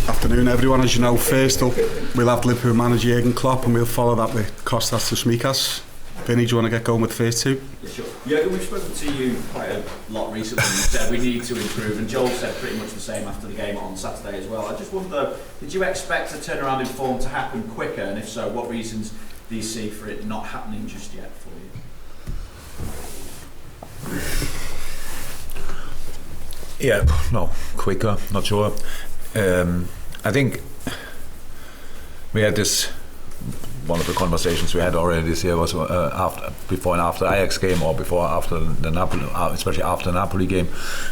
Afternoon everyone, as you know, first up we'll have Liverpool manager Jurgen Klopp and we'll follow that with Kostas Tsimikas. Vinny, do you want to get going with the first two? Yeah, sure. Jurgen, we've spoken to you quite a lot recently. You said we need to improve, and Joel said pretty much the same after the game on Saturday as well. I just wonder, did you expect a turnaround in form to happen quicker, and if so, what reasons do you see for it not happening just yet for you? Yeah, no, quicker, not sure. I think we had this, one of the conversations we had already this year was before and after the Ajax game, or before after the Napoli, especially after the Napoli game,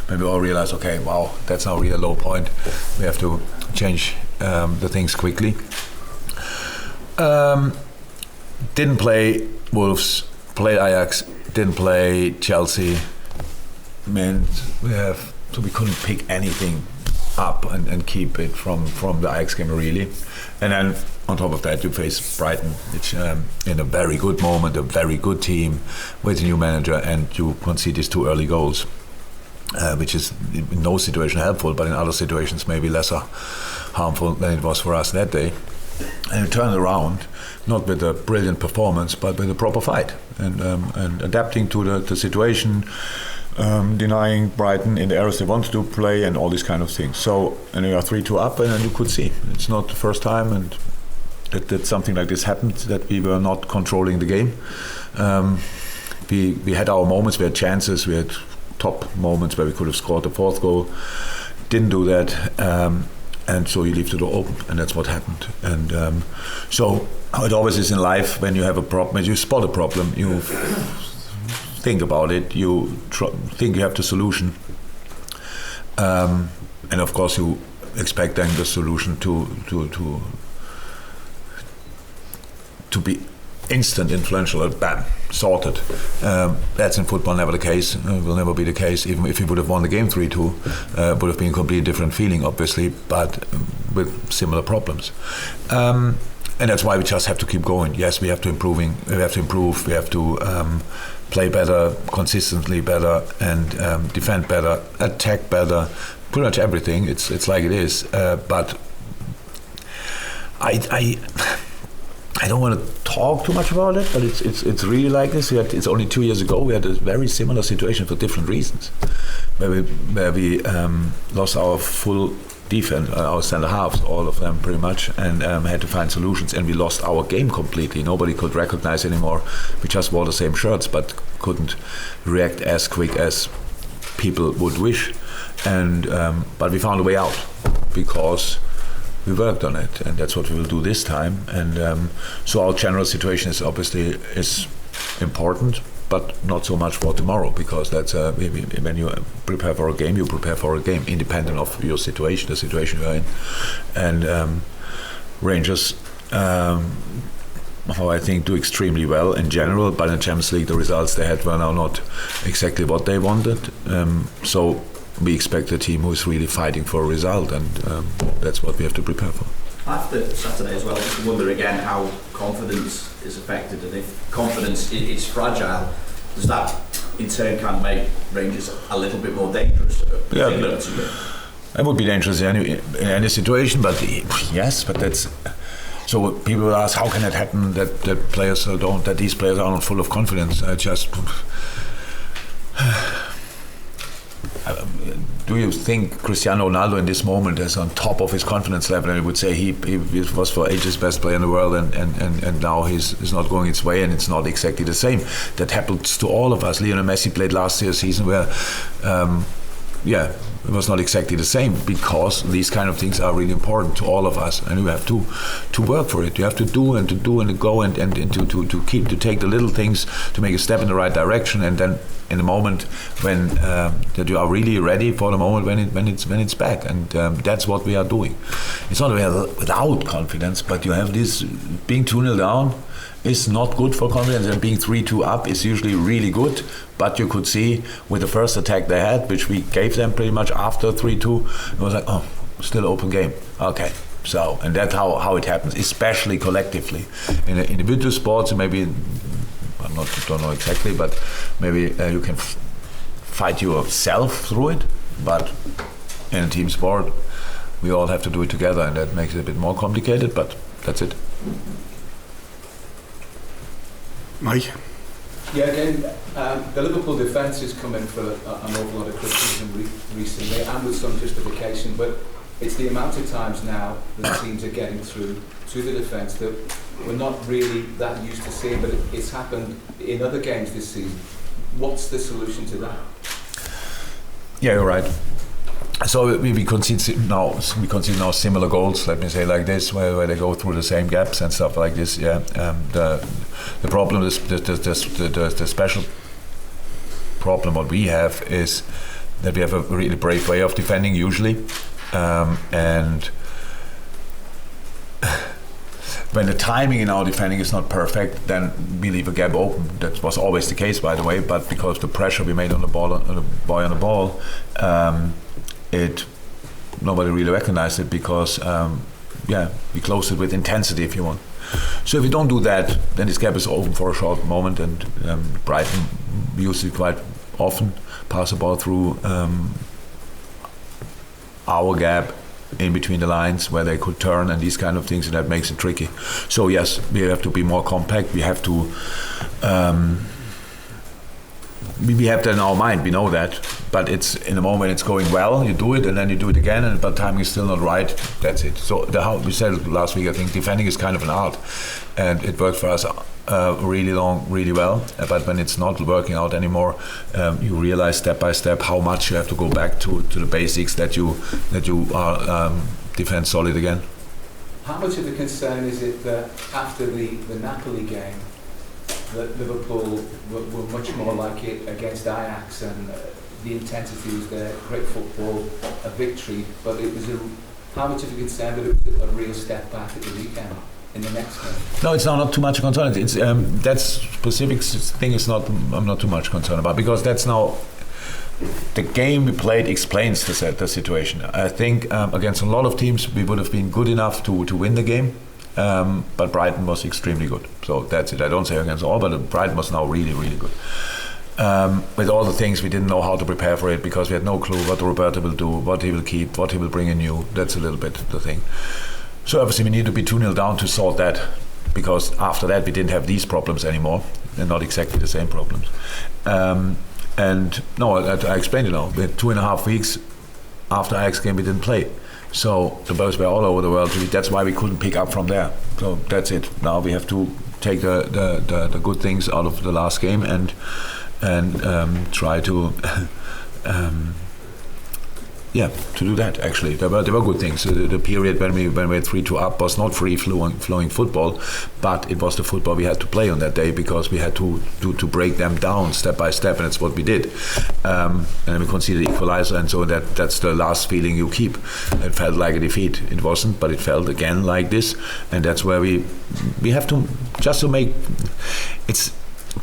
when we all realized, okay, wow, that's now really a low point. We have to change the things quickly. Didn't play Wolves, played Ajax, didn't play Chelsea. So we couldn't pick anything up and keep it from the Ajax game really. And then on top of that you face Brighton, which in a very good moment, a very good team with a new manager, and you concede these 2 early goals, which is in no situation helpful, but in other situations maybe lesser harmful than it was for us that day. And you turn around, not with a brilliant performance, but with a proper fight and adapting to the situation. Denying Brighton in the areas they wanted to play and all these kind of things. So, and you are 3-2 up, and you could see it's not the first time and that something like this happened, that we were not controlling the game. We had our moments, we had chances, we had top moments where we could have scored the 4th goal. Didn't do that, and so you leave the door open, and that's what happened. And so it always is in life, when you have a problem, you spot a problem, you think about it, you think you have the solution, and of course you expect then the solution to be instant, influential, bam, sorted. That's in football never the case, will never be the case. Even if we would have won the game 3-2, would have been a completely different feeling, obviously, but with similar problems. And that's why we just have to keep going. Yes, we have to improve, we have to play better, consistently better, and defend better, attack better, pretty much everything. It's like it is. But I don't want to talk too much about it, but it's really like this. It's only 2 years ago we had a very similar situation for different reasons, where we lost our full defense, our centre halves, all of them pretty much, and had to find solutions, and we lost our game completely. Nobody could recognize anymore. We just wore the same shirts but couldn't react as quick as people would wish, and but we found a way out because we worked on it, and that's what we will do this time. And so our general situation is obviously important, but not so much for tomorrow, because that's when you prepare for a game, you prepare for a game independent of your situation, the situation you're in. And Rangers, how I think, do extremely well in general, but in Champions League the results they had were now not exactly what they wanted. So we expect a team who is really fighting for a result, and that's what we have to prepare for. After Saturday as well, I just wonder again how confidence is affected, and if confidence is fragile, does that in turn kind of make Rangers a little bit more dangerous? Yeah, it would be dangerous in any situation, but yes, but that's. So people will ask, how can it happen that these players are not full of confidence? Do you think Cristiano Ronaldo in this moment is on top of his confidence level? And I would say he was for ages best player in the world, and now he's not going its way, and it's not exactly the same. That happens to all of us. Lionel Messi played last year's season where, it was not exactly the same, because these kind of things are really important to all of us, and you have to work for it. You have to do and go and to take the little things to make a step in the right direction, and then in the moment when that you are really ready for the moment when it's back, and that's what we are doing. It's not without confidence, but you have this being 2-0 down is not good for confidence, and being 3-2 up is usually really good. But you could see with the first attack they had, which we gave them pretty much after 3-2, it was like, oh, still open game. Okay. So, and that's how it happens, especially collectively. In individual sports, maybe don't know exactly, but maybe you can fight yourself through it. But in a team sport, we all have to do it together, and that makes it a bit more complicated. But that's it. Mike? Yeah, again, the Liverpool defence has come in for an awful lot of criticism recently, and with some justification, but it's the amount of times now that teams are getting through to the defence that we're not really that used to seeing, but it's happened in other games this season. What's the solution to that? Yeah, you're right. So we concede now similar goals. Let me say like this, where they go through the same gaps and stuff like this. Yeah, the problem is the special problem. What we have is that we have a really brave way of defending usually, and when the timing in our defending is not perfect, then we leave a gap open. That was always the case, by the way. But because the pressure we made on the ball, nobody really recognized it because we closed it with intensity, if you want. So if we don't do that, then this gap is open for a short moment, and Brighton usually quite often pass the ball through our gap in between the lines where they could turn and these kind of things, and that makes it tricky. So yes, we have to be more compact. We have to we have that in our mind, we know that, but it's in the moment it's going well, you do it and then you do it again, and but timing is still not right. That's it. So we said it last week, I think defending is kind of an art, and it worked for us really well, but when it's not working out anymore, you realize step by step how much you have to go back to the basics that you are defend solid again. How much of a concern is it that after the Napoli game that Liverpool were much more like it against Ajax, and the intensity was there, great football, a victory, but it was how much of a concern that it was a real step back at the weekend in the next game? No, it's not too much concern. It's that specific thing is not. I'm not too much concerned about, because that's now the game we played explains the situation. I think against a lot of teams we would have been good enough to win the game. But Brighton was extremely good. So that's it. I don't say against all, but Brighton was now really, really good. With all the things, we didn't know how to prepare for it because we had no clue what Roberto will do, what he will keep, what he will bring in new. That's a little bit the thing. So obviously we need to be 2-0 down to sort that, because after that we didn't have these problems anymore. They're not exactly the same problems. And no, I explained it now. We had 2.5 weeks after Ajax game we didn't play. So the boys were all over the world. That's why we couldn't pick up from there. So that's it. Now we have to take the good things out of the last game and try to to do that. Actually, there were good things. The period when we had 3-2 up was not free flowing football, but it was the football we had to play on that day, because we had to break them down step by step, and it's what we did. And then we conceded the equalizer, and so that's the last feeling you keep. It felt like a defeat. It wasn't, but it felt again like this, and that's where we have to just to make it's.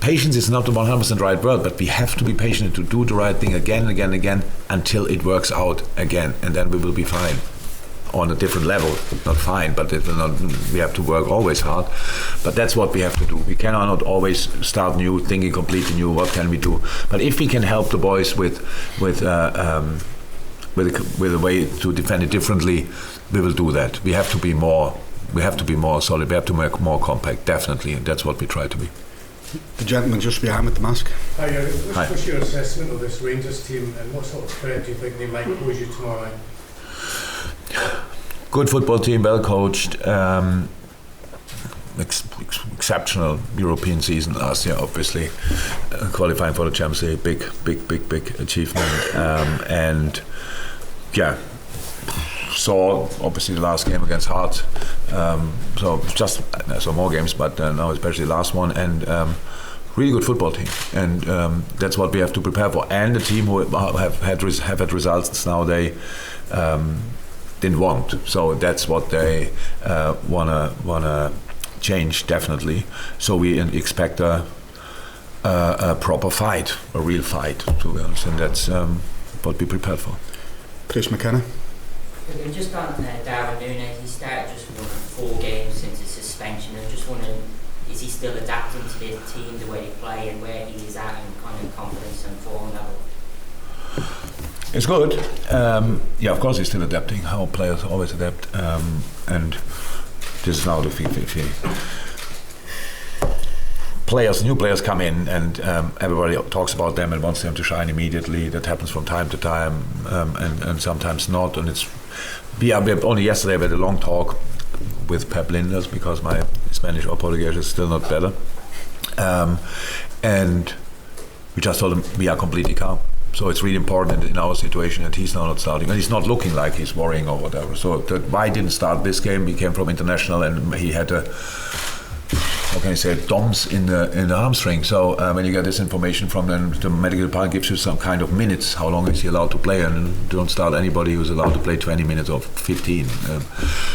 Patience is not the 100% right word, but we have to be patient to do the right thing again and again and again until it works out again, and then we will be fine on a different level. Not fine, but it will not. We have to work always hard, but that's what we have to do. We cannot not always start new, thinking completely new. What can we do? But if we can help the boys with a way to defend it differently, we will do that. We have to be more solid. We have to make more compact. Definitely, and that's what we try to be. The gentleman just behind with the mask. Hi, what's your assessment of this Rangers team, and what sort of threat do you think they might pose you tomorrow night? Good football team, well coached, exceptional European season last year, obviously. Qualifying for the Champions League, big achievement. And yeah, saw obviously the last game against Hearts. So more games, but now especially the last one, and really good football team, and that's what we have to prepare for. And the team who have had results now they didn't want, so that's what they wanna change definitely. So we expect a proper fight, a real fight, to be honest, and that's what we prepared for. Chris McKenna. Just on Darwin Núñez, he started just 4 games since his suspension. I just wondering is he still adapting to the team, the way they play, and where he is at in kind of confidence and form level? It's good. Yeah, of course he's still adapting. How players always adapt. And this is now the new players come in, and everybody talks about them and wants them to shine immediately. That happens from time to time, and sometimes not. And we only yesterday we had a long talk with Pep Linders, because my Spanish or Portuguese is still not better. And we just told him we are completely calm. So it's really important in our situation that he's now not starting, and he's not looking like he's worrying or whatever. So why didn't start this game? He came from international, and he had DOMS in the hamstring. So when you get this information from them, the medical department gives you some kind of minutes. How long is he allowed to play? And don't start anybody who's allowed to play 20 minutes or 15.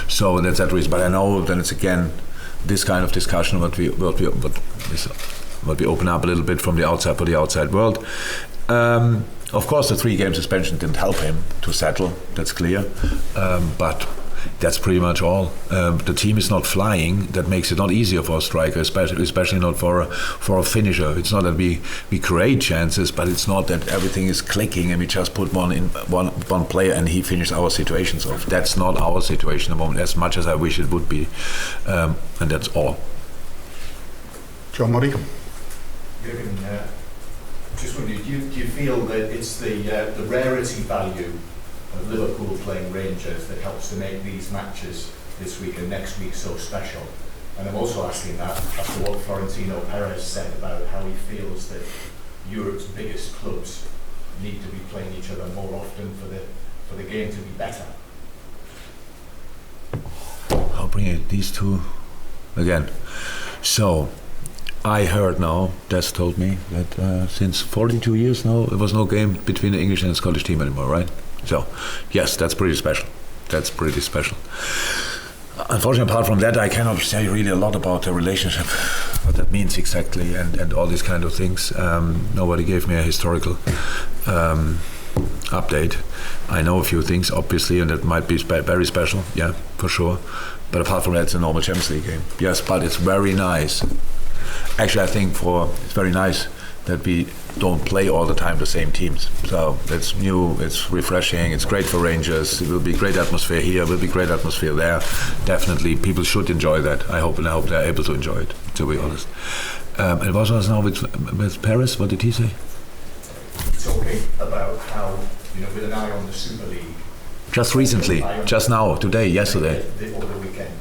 So that's that reason. But I know then it's again this kind of discussion what we open up a little bit from the outside for the outside world. Of course, the 3 game suspension didn't help him to settle. That's clear. But that's pretty much all. The team is not flying. That makes it not easier for a striker, especially not for a finisher. It's not that we create chances, but it's not that everything is clicking and we just put one player and he finishes our situations off. That's not our situation at the moment, as much as I wish it would be. And that's all. John Murray. Jürgen, just wondering, do you feel that it's the rarity value of Liverpool playing Rangers that helps to make these matches this week and next week so special? And I'm also asking that after what Florentino Perez said about how he feels that Europe's biggest clubs need to be playing each other more often for the game to be better. I'll bring it these two again. So I heard now, Des told me that since 42 years now, there was no game between the English and the Scottish team anymore, right? So, yes, that's pretty special. Unfortunately, apart from that, I cannot say really a lot about the relationship, what that means exactly, and all these kind of things. Nobody gave me a historical update. I know a few things, obviously, and that might be very special, yeah, for sure. But apart from that, it's a normal Champions League game. Yes, but it's very nice. Actually, I think it's very nice that we don't play all the time the same teams. So it's new, it's refreshing, it's great for Rangers. It will be great atmosphere here, it will be great atmosphere there. Definitely, people should enjoy that. I hope they're able to enjoy it, to be honest. And what was now with Paris? What did he say? Talking about how, with an eye on the Super League. Just recently, just now, today, yesterday. Over the weekend.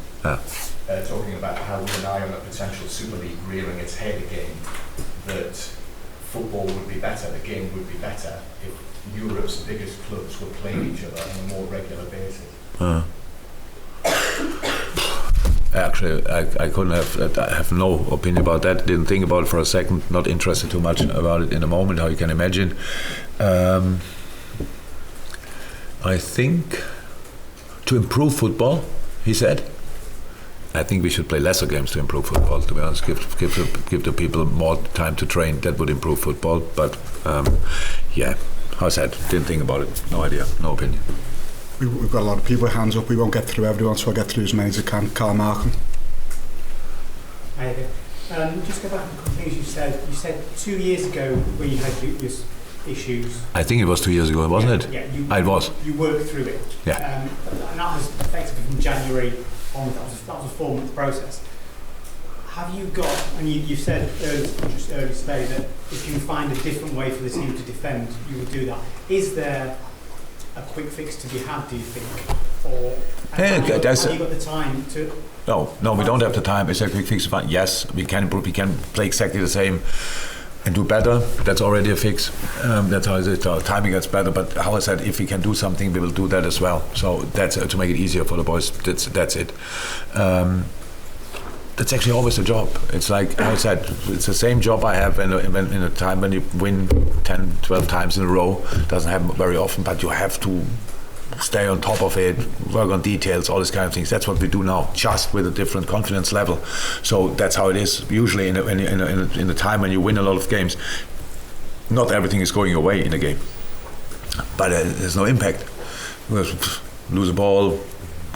Talking about how with an eye on a potential Super League rearing its head again, that football would be better, the game would be better if Europe's biggest clubs were playing each other on a more regular basis. Actually, I couldn't I have no opinion about that. Didn't think about it for a second. Not interested too much about it in a moment, how you can imagine. I think to improve football, he said, I think we should play lesser games to improve football, to be honest. Give the people more time to train. That would improve football. But yeah, how I said, didn't think about it. No idea, no opinion. We've got a lot of people with hands up. We won't get through everyone, so I'll get through as many as I can. Carl Markham. Hi there. Just go back to a couple of things you said. You said 2 years ago where you had your issues. I think it was 2 years ago, wasn't it? Yeah, it was. You worked through it. Yeah. And that was effectively from January on. That was a 4-month process. Have you got, and you said just earlier today that if you find a different way for the team to defend, you would do that. Is there a quick fix to be had, do you think? Or have you got the time to... No, we don't have the time. Is there a quick fix to find? Yes, we can play exactly the same and do better. That's already a fix. That's how it is. Our timing gets better. But how I said, if we can do something, we will do that as well. So that's to make it easier for the boys. That's it. That's actually always a job. It's like how I said, it's the same job I have in a time when you win 10, 12 times in a row. It doesn't happen very often, but you have to stay on top of it, work on details, all these kind of things. That's what we do now, just with a different confidence level. So that's how it is. Usually in the time when you win a lot of games, not everything is going your way in a game, but there's no impact. Lose a ball,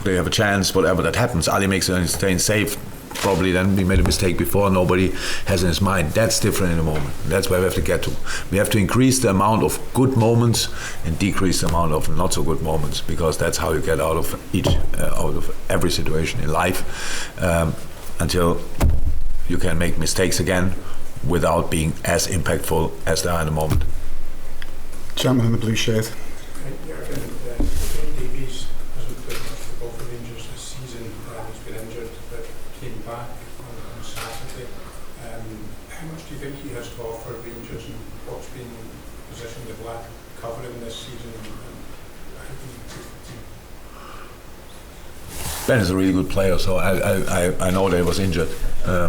they have a chance, whatever that happens. Ali makes a staying safe. probably then we made a mistake before, nobody has in his mind. That's different in the moment. That's where we have to get to. We have to increase the amount of good moments and decrease the amount of not so good moments, because that's how you get out of out of every situation in life, until you can make mistakes again without being as impactful as they are in the moment. Gentleman in the blue shirt. Davies hasn't played much football for Rangers this season. He's been injured, but came back on Saturday. How much do you think he has to offer Rangers, and what's been the position of Black covering this season? And how do you Ben is a really good player, so I know that he was injured.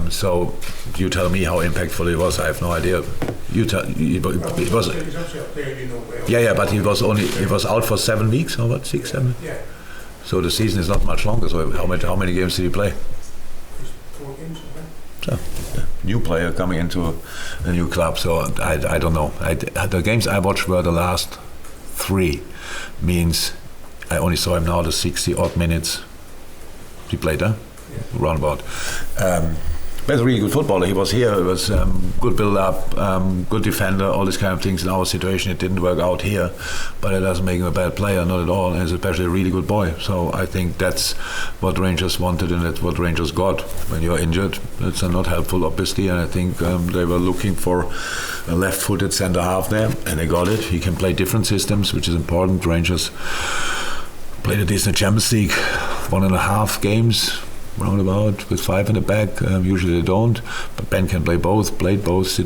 So you tell me how impactful he was. I have no idea. You tell. He was. He's obviously a player you know well. Yeah, but he was out for 7 weeks, or what, 6, 7? Yeah. So the season is not much longer. So how many games did he play? He's 4 games, I think. So new player coming into a new club. So I don't know. The games I watched were the last 3. Means I only saw him now the 60 odd minutes. He played roundabout. But he's a really good footballer. He was here. He was good build-up, good defender, all these kind of things. In our situation, it didn't work out here, but it doesn't make him a bad player, not at all. And he's especially a really good boy. So I think that's what Rangers wanted, and that's what Rangers got. When you're injured, it's not helpful, obviously. And I think they were looking for a left-footed centre half there, and they got it. He can play different systems, which is important. Rangers played a decent Champions League, 1.5 games. Roundabout with 5 in the back. Usually they don't, but Ben can play both, played both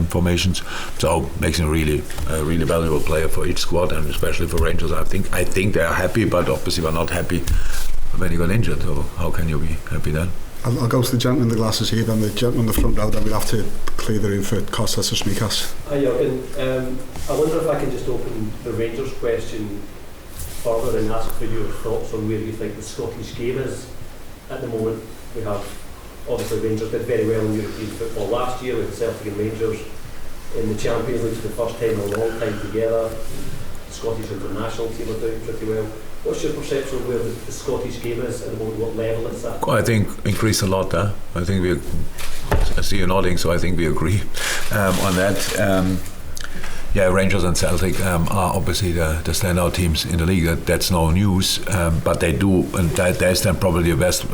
formations, so makes him a really valuable player for each squad, and especially for Rangers. I think they are happy, but obviously we're not happy when he got injured. So how can you be happy then? I'll go to the gentleman in the glasses here, then the gentleman in the front row, then we'll have to clear the room for Kostas or Smikas. Hi Jürgen, I wonder if I can just open the Rangers question further and ask for your thoughts on where you think the Scottish game is at the moment. We have, obviously Rangers did very well in European football last year with Celtic and Rangers in the Champions League for the first time in a long time together. The Scottish international team are doing pretty well. What's your perception of where the Scottish game is at the moment, what level it's at? I think increased a lot there. I think I see you nodding, so I think we agree on that. Rangers and Celtic are obviously the standout teams in the league. That's no news, but they do, and that's then probably the best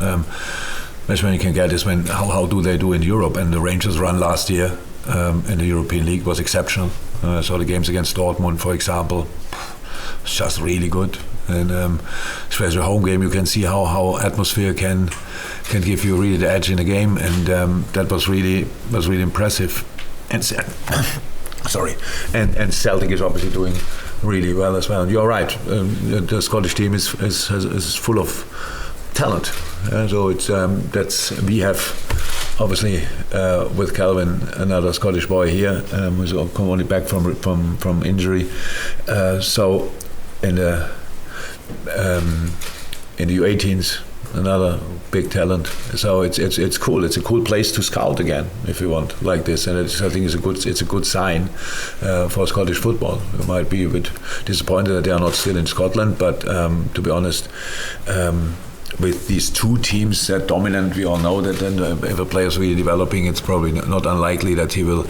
measurement you can get is when how do they do in Europe. And the Rangers run last year in the European League was exceptional. So the games against Dortmund, for example, was just really good. And especially a home game, you can see how atmosphere can give you really the edge in the game, and that was really impressive. And sorry, and Celtic is obviously doing really well as well. And you're right, the Scottish team is full of talent. So it's we have obviously with Calvin, another Scottish boy here who's come only back from injury. So in the U18s, another big talent. So it's cool. It's a cool place to scout again, if you want, like this. And I think it's a good sign for Scottish football. You might be a bit disappointed that they are not still in Scotland, but to be honest, with these 2 teams that dominant, we all know that then if a player is really developing, it's probably not unlikely that he will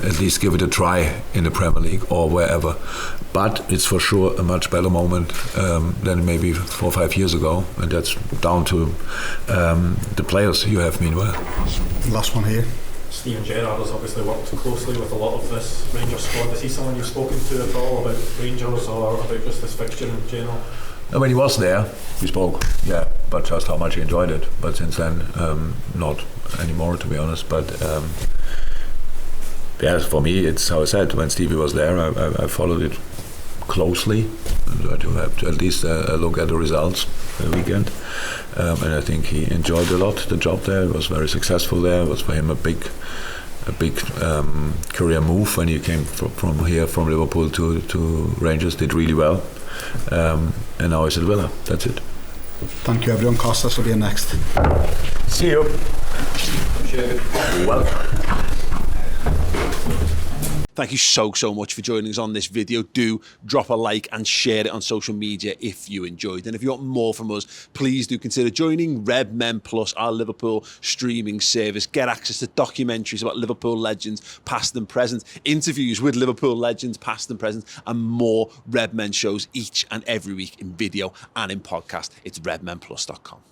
at least give it a try in the Premier League or wherever. But it's for sure a much better moment than maybe 4 or 5 years ago, and that's down to the players you have meanwhile. Last one here. Steven Gerrard has obviously worked closely with a lot of this Rangers squad. Is he someone you've spoken to at all about Rangers or about just this fixture in general? When he was there, we spoke, but just how much he enjoyed it. But since then, not anymore, to be honest. But for me, it's how I said, when Stevie was there, I followed it closely, to have to at least look at the results for the weekend. And I think he enjoyed a lot the job there. He was very successful there. It was for him a big career move when he came from Liverpool to Rangers. Did really well. And now he's at Villa. That's it. Thank you everyone. Kostas will be next. See you. Welcome. Thank you so much for joining us on this video. Do drop a like and share it on social media if you enjoyed. And if you want more from us, please do consider joining Red Men Plus, our Liverpool streaming service. Get access to documentaries about Liverpool legends, past and present, interviews with Liverpool legends, past and present, and more Red Men shows each and every week in video and in podcast. It's redmenplus.com.